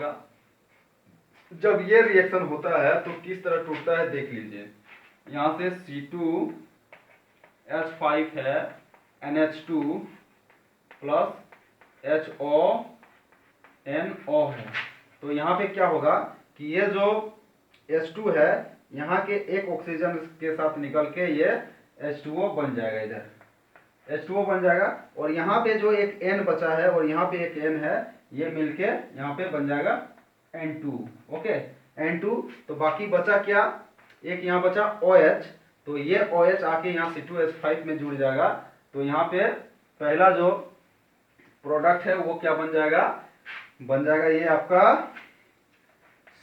जाएगा। जब ये रिएक्शन होता है तो किस तरह टूटता है देख लीजिए। यहाँ से C2H5 है, NH2 प्लस HONO है। तो यहाँ पे क्या होगा कि ये जो H2 है यहाँ के एक ऑक्सीजन के साथ निकल के ये H2O बन जाएगा, इधर H2O बन जाएगा। और यहाँ पे जो एक N बचा है और यहाँ पे एक N है, ये मिलके यहाँ पे बन जाएगा N2। Okay, N2। तो बाकी बचा क्या, एक यहाँ बचा OH। तो ये OH आके यहाँ C2H5 में जुड़ जाएगा। तो यहाँ पे पहला जो प्रोडक्ट है वो क्या बन जाएगा, बन जाएगा ये आपका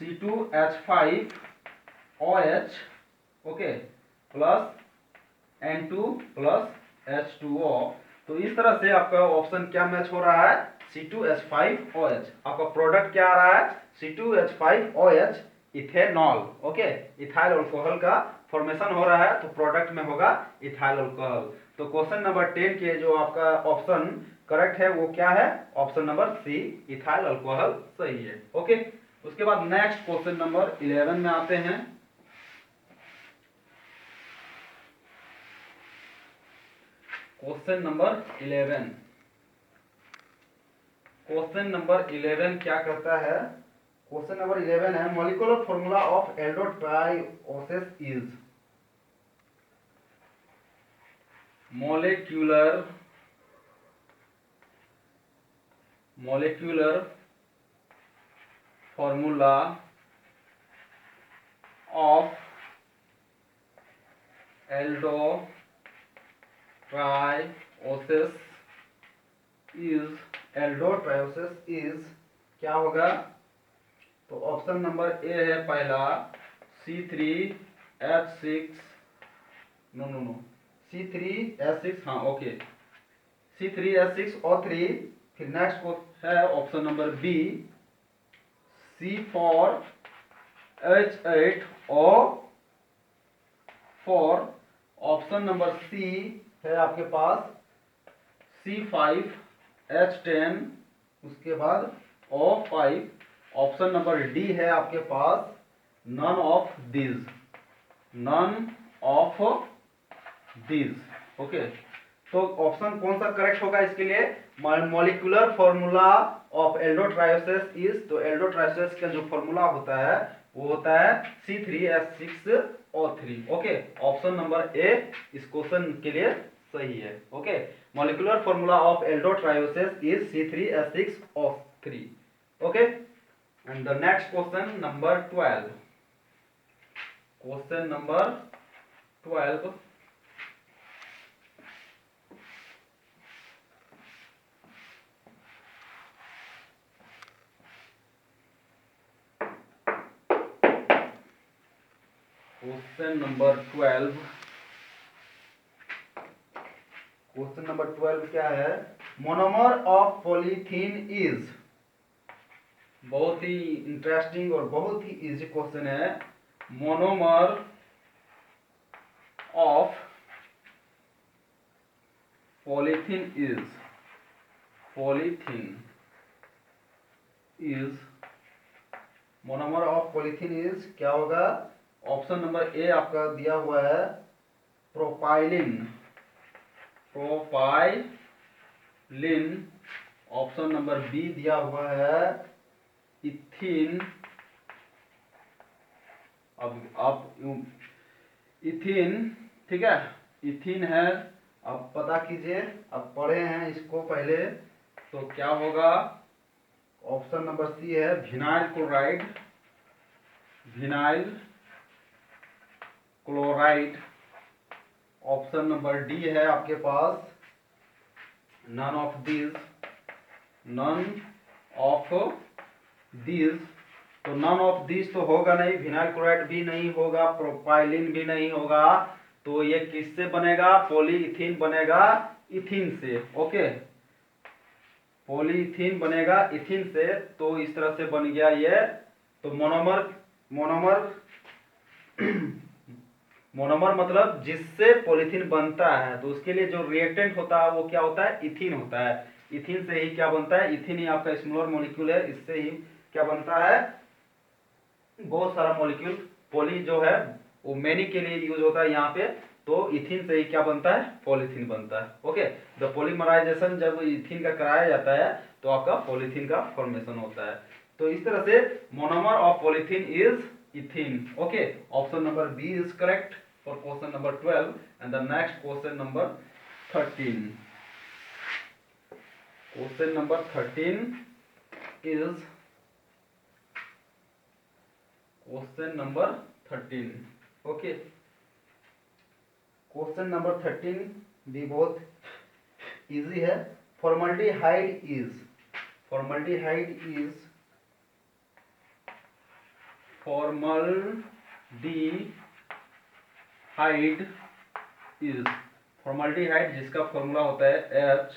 C2H5OH, okay, plus N2 plus H2O। तो इस तरह से आपका ऑप्शन क्या मैच हो रहा है, C2H5OH। आपका प्रोडक्ट क्या आ रहा है, C2H5OH ethanol. Okay, ethyl alcohol का फॉर्मेशन हो रहा है, तो प्रोडक्ट में होगा इथाइल अल्कोहल। तो क्वेश्चन नंबर 10 के जो आपका ऑप्शन करेक्ट है वो क्या है, option number C, ethyl alcohol सही है। ओके, उसके बाद नेक्स्ट क्वेश्चन नंबर 11 में आते हैं। क्वेश्चन नंबर 11, क्वेश्चन नंबर 11 क्या करता है, क्वेश्चन नंबर 11 है molecular formula of aldotrioses is. molecular formula of aldotrioses is क्या होगा। तो ऑप्शन नंबर ए है पहला C3H6, C3H6, हाँ ओके, C3H6O3। फिर नेक्स्ट को है option number B C4H8O4। Option number C है आपके पास C5H10, उसके बाद O5। ऑप्शन नंबर डी है आपके पास नन ऑफ दिस। ओके, तो ऑप्शन कौन सा करेक्ट होगा इसके लिए, molecular formula of aldotrioses is. तो एल्डोट्राइओसिस का जो फॉर्मूला होता है वो होता है C3H6O3। ओके, ऑप्शन नंबर ए इस क्वेश्चन के लिए सही है। Okay, molecular formula of aldotrioses is C3H6O3। Okay, and the next question number 12, question number 12, question number 12, question number 12 क्या है, मोनोमर ऑफ पॉलीथीन इज। बहुत ही इंटरेस्टिंग और बहुत ही इजी क्वेश्चन है। Monomer of polythene is monomer of polythene is क्या होगा। Option number ए आपका दिया हुआ है प्रोपाइलिन। ऑप्शन नंबर बी दिया हुआ है इथीन। अब इथीन, ठीक है, इथीन है। अब पता कीजिए, अब पढ़े हैं इसको पहले, तो क्या होगा। ऑप्शन नंबर सी है vinyl chloride. Option number D है आपके पास नन ऑफ दिस। तो नन ऑफ दिस तो होगा नहीं, विनाइल क्लोराइड भी नहीं होगा, प्रोपाइलिन भी नहीं होगा। तो ये किससे बनेगा, पॉलीइथीन बनेगा इथीन से। ओके, पॉलीइथीन बनेगा इथीन से। तो इस तरह से बन गया ये। तो मोनोमर मतलब जिससे पॉलीथीन बनता है, तो उसके लिए जो रिएक्टेंट होता है वो क्या होता है, इथीन होता है। इथीन से ही क्या बनता है, इथीन ही आपका स्मॉलर मॉलिक्यूल है, इससे ही क्या बनता है, बहुत सारा मॉलिक्यूल, पॉली जो है वो मैनी के लिए यूज होता है यहाँ पे, तो इथिन से ही क्या बनता है, पॉलीथीन बनता है। ओके, द पॉलीमराइजेशन जब इथिन का कराया जाता है तो आपका पॉलीथीन का फॉर्मेशन होता है। तो इस तरह से monomer of polythene is ethyne. Okay, option number B is correct for question number 12 and the next question number 13। Question number 13 is question number 13। Okay, question number 13 भी बहुत इजी है। Formaldehyde is formaldehyde is formaldehyde जिसका formula होता है H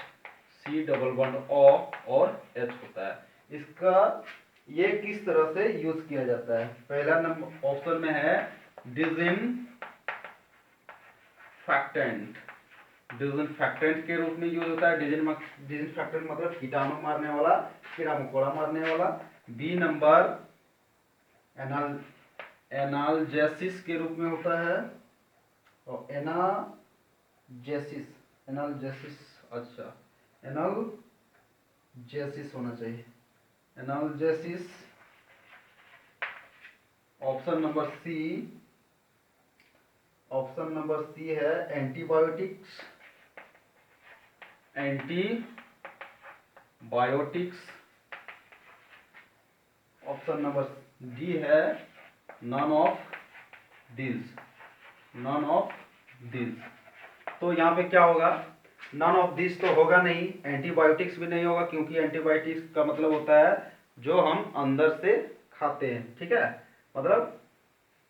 C double bond O और H होता है। इसका ये किस तरह से यूज किया जाता है, पहला नंबर ऑप्शन में है डिजिनफेक्टेंट के रूप में यूज होता है। डिजिनफेक्टेंट मतलब कीटाणु मारने वाला, कीड़ा मकोड़ा मारने वाला। बी नंबर एनाल्जेसिस के रूप में होता है, और एनाल्जेसिस अच्छा एनाल्जेसिस होना चाहिए, एनाल्जेसिस। ऑप्शन नंबर सी है एंटीबायोटिक्स। ऑप्शन नंबर डी है नॉन ऑफ दिस। तो यहाँ पे क्या होगा, नॉन ऑफ दिस तो होगा नहीं, एंटीबायोटिक्स भी नहीं होगा, क्योंकि एंटीबायोटिक्स का मतलब होता है जो हम अंदर से खाते हैं। ठीक है, मतलब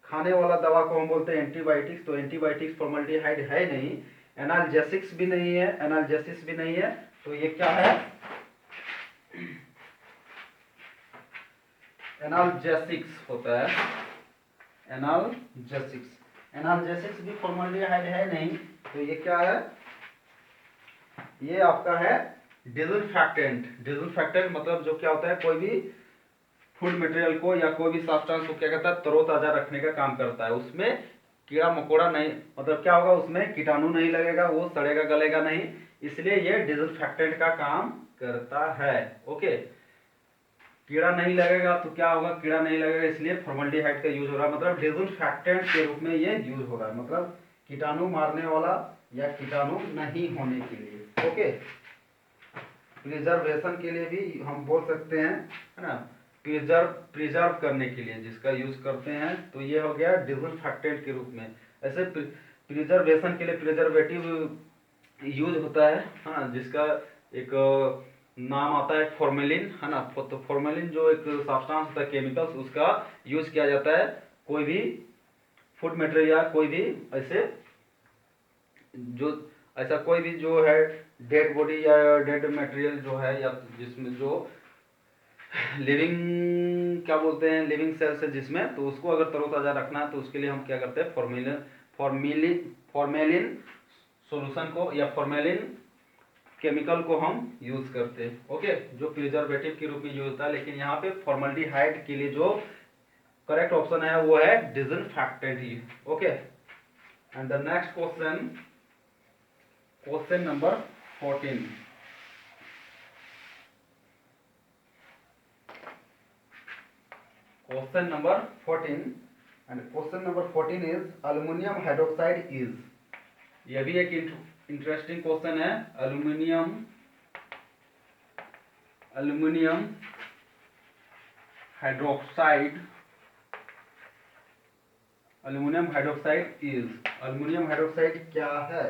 खाने वाला दवा को हम बोलते हैं एंटीबायोटिक्स, तो एंटीबायोटिक्स फॉर्मल्डिहाइड है नहीं। एनाल्जेसिक्स भी नहीं है, एनाल्जेसिस भी नहीं है, तो ये क्या है, एनाल्जेसिक्स होता है। एनाल्जेसिक्स भी फॉर्मल्डिहाइड है नहीं, तो ये क्या है, ये आपका है डिजिनफेक्टेंट मतलब जो क्या होता है, कोई भी फूड मटेरियल को या कोई भी सब्सटेंस को क्या करता है, तरोताजा रखने का काम करता है। उसमें कीड़ा मकोड़ा नहीं, मतलब क्या होगा, उसमें कीटाणु नहीं लगेगा, वो सड़ेगा गलेगा नहीं, इसलिए ये डिजिनफेक्टेंट का काम करता है। ओके, कीड़ा नहीं लगेगा तो क्या होगा, कीड़ा नहीं लगेगा, इसलिए फॉर्मल्डिहाइड का यूज हो रहा है, मतलब डिजिनफेक्टेंट के रूप में ये यूज हो रहा है, मतलब कीटाणु मारने वाला या कीटाणु नहीं होने के लिए। ओके, प्रिजर्वेशन के लिए भी हम बोल सकते हैं, है ना, प्रिजर्व करने के लिए जिसका यूज करते हैं, तो ये हो गया डिजिनफेक्टेंट के रूप में। ऐसे प्रिजर्वेशन के लिए प्रिजर्वेटिव यूज होता है, हाँ, जिसका एक नाम आता है फॉर्मेलिन, है ना। तो फॉर्मेलिन जो एक सब्सटेंस होता है, केमिकल्स, उसका यूज किया जाता है कोई भी फूड मटेरियल या कोई भी ऐसा कोई भी जो है डेड बॉडी या डेड मटेरियल जो है, या जिसमें जो लिविंग क्या बोलते हैं, लिविंग सेल्स है जिसमें, तो उसको अगर तरोताजा रखना है तो उसके लिए हम क्या करते हैं, फॉर्मेलिन सॉल्यूशन को या फॉर्मेलिन केमिकल को हम यूज करते हैं। ओके, जो प्रिजर्वेटिव के रूप में यूज होता है, लेकिन यहाँ पे फॉर्मल्डिहाइड के लिए जो करेक्ट ऑप्शन है वो है डिजिनफेक्टेंट ही। Okay, and the next question number 14। Question number 14 and question number 14 is aluminium hydroxide is, यह भी एक इंटरेस्टिंग क्वेश्चन है। Aluminium hydroxide is, aluminium hydroxide क्या है,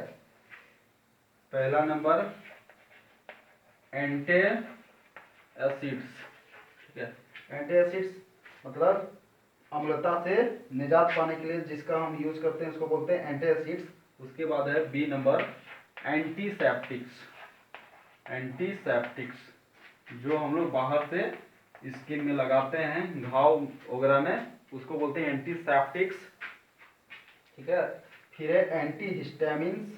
पहला नंबर एंटी एसिड्स। ठीक है, एंटी एसिड्स मतलब अम्लता से निजात पाने के लिए जिसका हम यूज करते हैं उसको बोलते हैं एंटी एसिड्स। उसके बाद है बी नंबर एंटीसेप्टिक्स जो हम लोग बाहर से स्किन में लगाते हैं, घाव वगैरह में, उसको बोलते हैं एंटीसेप्टिक्स। ठीक है, फिर है antihistamines,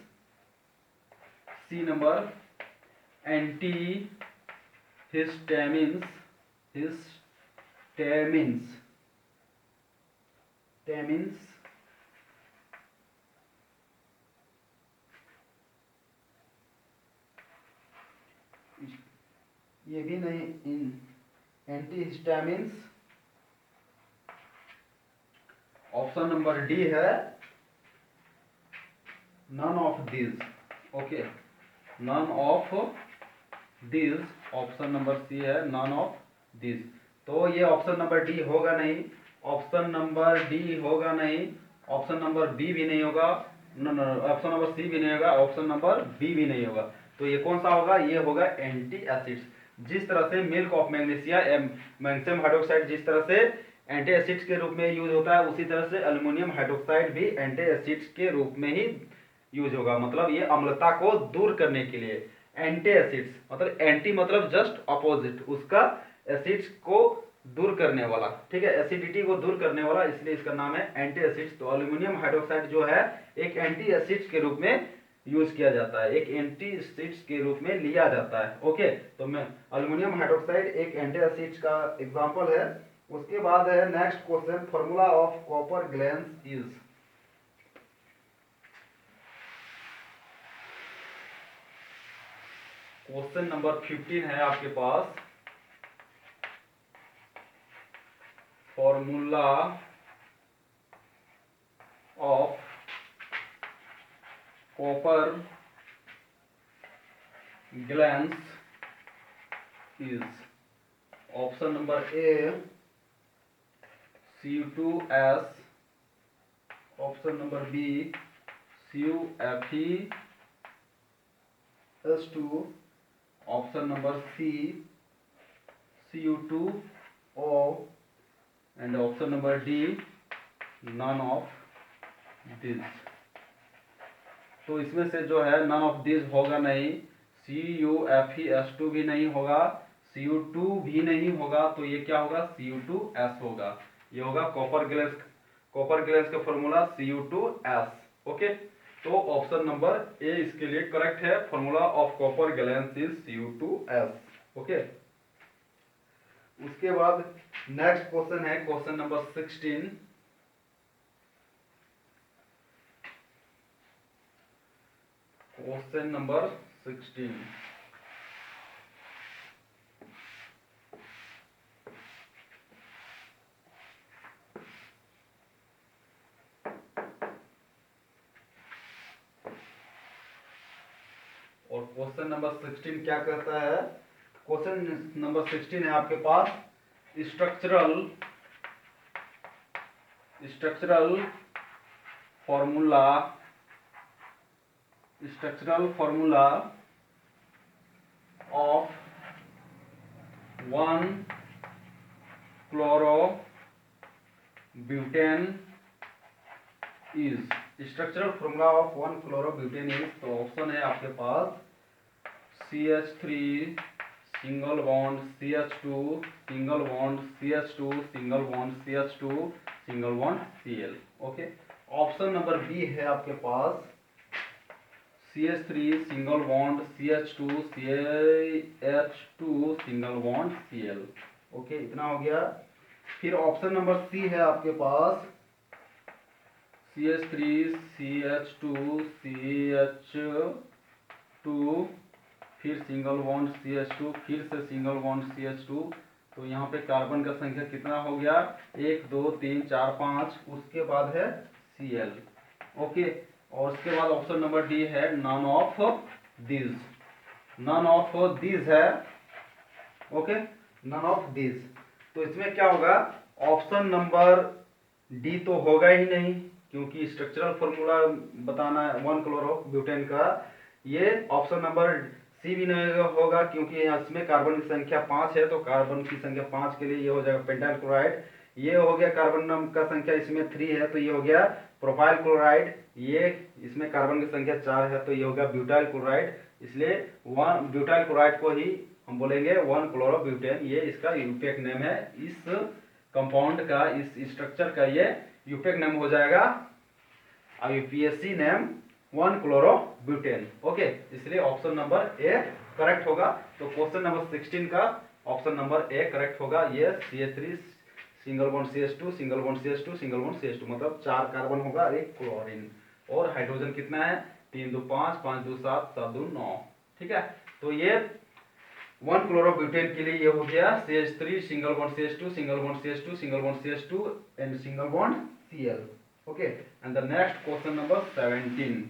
C number antihistamines टेमिन्स, टेमिन्स ये भी नहीं, इन एंटीहिस्टामिन्स। ऑप्शन नंबर डी है none of this. Okay, none of this, option number C है नन ऑफ दिस। तो ये ऑप्शन नंबर डी होगा नहीं, ऑप्शन नंबर डी होगा नहीं, ऑप्शन नंबर बी भी नहीं होगा, ऑप्शन नंबर सी भी नहीं होगा, ऑप्शन नंबर बी भी नहीं होगा। तो ये कौन सा होगा? ये होगा एंटी एसिड्स। जिस तरह से milk of magnesia, magnesium hydroxide जिस तरह से एंटी एसिड्स के रूप में यूज होता है, उसी तरह से अल्युमिनियम हाइड्रोक्साइड भी एंटी एसिड्स के रूप में ही यूज होगा। मतलब ये अम्लता को दूर करने के लिए। एंटी एसिड्स मतलब एंटी मतलब जस्ट अपोजिट, उसका एसिड्स को दूर करने वाला, ठीक है, एसिडिटी को दूर करने वाला, इसलिए इसका नाम है एंटी एसिड्स। तो अल्युमिनियम हाइड्रोक्साइड जो है एक एंटी एसिड्स के रूप में यूज किया जाता है, एक एंटी एसिड्स के रूप में लिया जाता है। ओके, तो मैं अल्युमिनियम हाइड्रोक्साइड एक एंटी एसिड्स का एग्जांपल है। उसके बाद है next question, formula of copper glance is. Question number 15 है आपके पास, formula of copper glance is. Option number A Cu2S, option number B CuFeS2, option number C Cu2O and option number D none of this. तो इसमें से जो है none of this होगा नहीं, CuFeS2 भी नहीं होगा, Cu2 भी नहीं होगा, तो ये क्या होगा? Cu2S होगा। ये होगा कॉपर ग्लैंस, कॉपर ग्लैंस का फॉर्मूला Cu2S। ओके, तो ऑप्शन नंबर ए इसके लिए करेक्ट है, formula of copper glance is Cu2S। Okay, उसके बाद नेक्स्ट क्वेश्चन है क्वेश्चन नंबर 16। क्वेश्चन नंबर 16, और क्वेश्चन नंबर 16 क्या कहता है? क्वेश्चन नंबर 16 है आपके पास, structural formula of 1-chlorobutane is. Structural formula of 1-chlorobutane is. तो ऑप्शन है आपके पास CH3 single bond CH2 single bond CH2 single bond CH2 single bond Cl। Okay, option number B है आपके पास CH3 single bond CH2 CH2 single bond Cl। Okay, इतना हो गया। फिर ऑप्शन नंबर सी है आपके पास CH3 CH2 CH2 फिर सिंगल बॉन्ड CH2 फिर से सिंगल बॉन्ड CH2। तो यहाँ पे कार्बन का संख्या कितना हो गया? 1 2 3 4 5, उसके बाद है Cl। ओके, और उसके बाद ऑप्शन नंबर डी है none of this, none of this है। Okay, none of this. तो इसमें क्या होगा? ऑप्शन नंबर डी तो होगा ही नहीं, क्योंकि स्ट्रक्चरल फॉर्मूला बताना है 1-chlorobutane का। ये ऑप्शन नंबर सी भी नहीं होगा, क्योंकि इसमें कार्बन की संख्या 5 है, तो कार्बन की संख्या 5 के लिए ये हो जाएगा पेंटाइल क्लोराइड। ये हो गया कार्बन का संख्या इसमें 3 है, तो ये हो गया प्रोपाइल क्लोराइड। ये इसमें कार्बन की संख्या 4 है, तो ये हो गया ब्यूटाइल क्लोराइड। इसलिए ब्यूटाइल क्लोराइड को ही हम बोलेंगे 1-chlorobutane। ये इसका यूपीएक नेम है, इस कंपाउंड का, इस स्ट्रक्चर का ये यूपीएक नेम हो जाएगा, यूपीएससी नेम 1-chlorobutane। ओके, इसलिए ऑप्शन नंबर ए करेक्ट होगा। तो क्वेश्चन नंबर 16 का ऑप्शन नंबर ए करेक्ट होगा। ये CH3 single bond CH2, single bond CH2, single bond CH2, मतलब 4 कार्बन होगा, एक क्लोरीन। और हाइड्रोजन कितना है, 3 2 5, 5 2 7, 7 2 9। ठीक है, तो ये 1 क्लोरोब्यूटेन के लिए ये हो गया CH3, single bond CH2, single bond CH2, single bond CH2 and single bond Cl। Okay, and the next question number 17।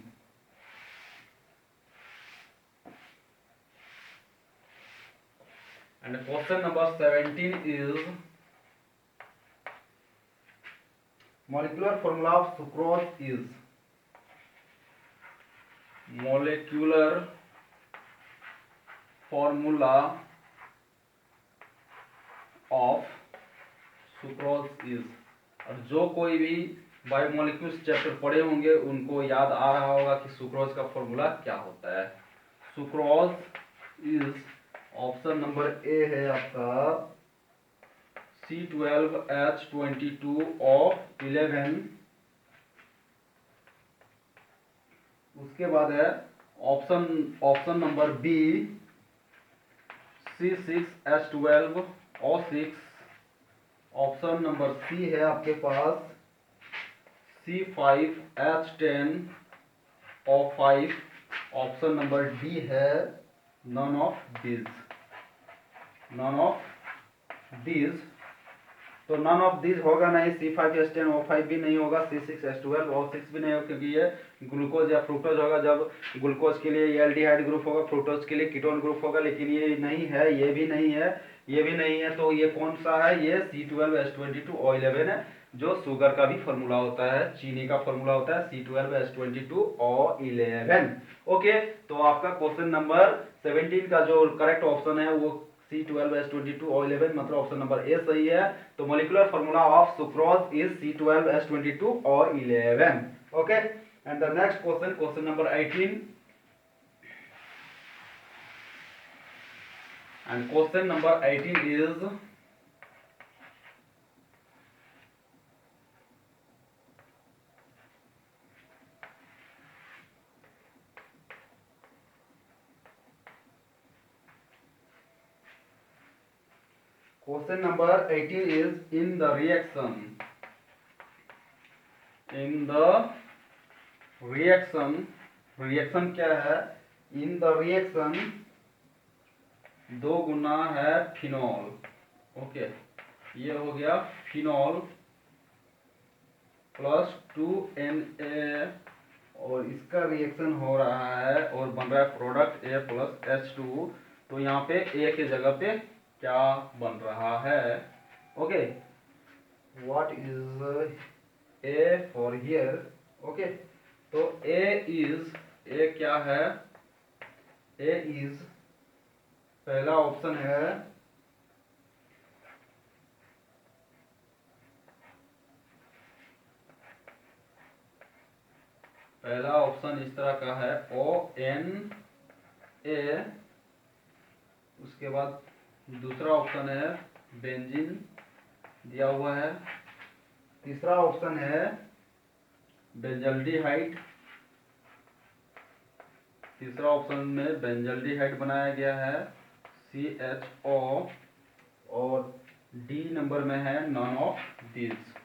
And question number 17 is molecular formula of sucrose is molecular formula of sucrose is। और जो कोई भी biomolecules chapter पढ़े होंगे उनको याद आ रहा होगा कि सुक्रोज का फॉर्मूला क्या होता है। Sucrose is, option number A है आपका C12H22O11। उसके बाद है option number B C6H12O6। Option number C है आपके पास C5H10O5। ऑप्शन नंबर डी है none of this, none of this. तो नन ऑफ दिस होगा नहीं, C5H10O5 भी नहीं होगा, C6H12O6 भी नहीं होगा, क्योंकि ये ग्लूकोज या फ्रुक्टोज होगा। जब ग्लूकोज के लिए ये एल्डिहाइड ग्रुप होगा, फ्रुक्टोज के लिए कीटोन ग्रुप होगा, लेकिन ये नहीं है, ये भी नहीं है, ये भी नहीं है। तो ये कौन सा है, ये C12H22O11 है, जो शुगर का भी फॉर्मूला होता है, चीनी का फॉर्मूला होता है C12H22O11। ओके, तो आपका क्वेश्चन नंबर 17 का जो करेक्ट ऑप्शन है वो C12H22O11, मतलब ऑप्शन नंबर ए सही है। तो molecular formula of sucrose is C12H22O11। Okay, and the next question, question number 18। And question number 18 is in the reaction क्या है, in the reaction 2 गुना है फिनॉल। ओके, ये हो गया फिनॉल प्लस 2Na, और इसका रिएक्शन हो रहा है और बन रहा है प्रोडक्ट A प्लस H2। तो यहाँ पे A के जगह पे क्या बन रहा है। Okay, what is A for here. Okay, तो A क्या है, A इज, पहला ऑप्शन है पहला ऑप्शन इस तरह का है ONA। उसके बाद दूसरा ऑप्शन है बेंजीन दिया हुआ है। तीसरा ऑप्शन है बेंजल्डिहाइड, तीसरा ऑप्शन में बेंजल्डिहाइड बनाया गया है CHO, और डी नंबर में है नन ऑफ दिस।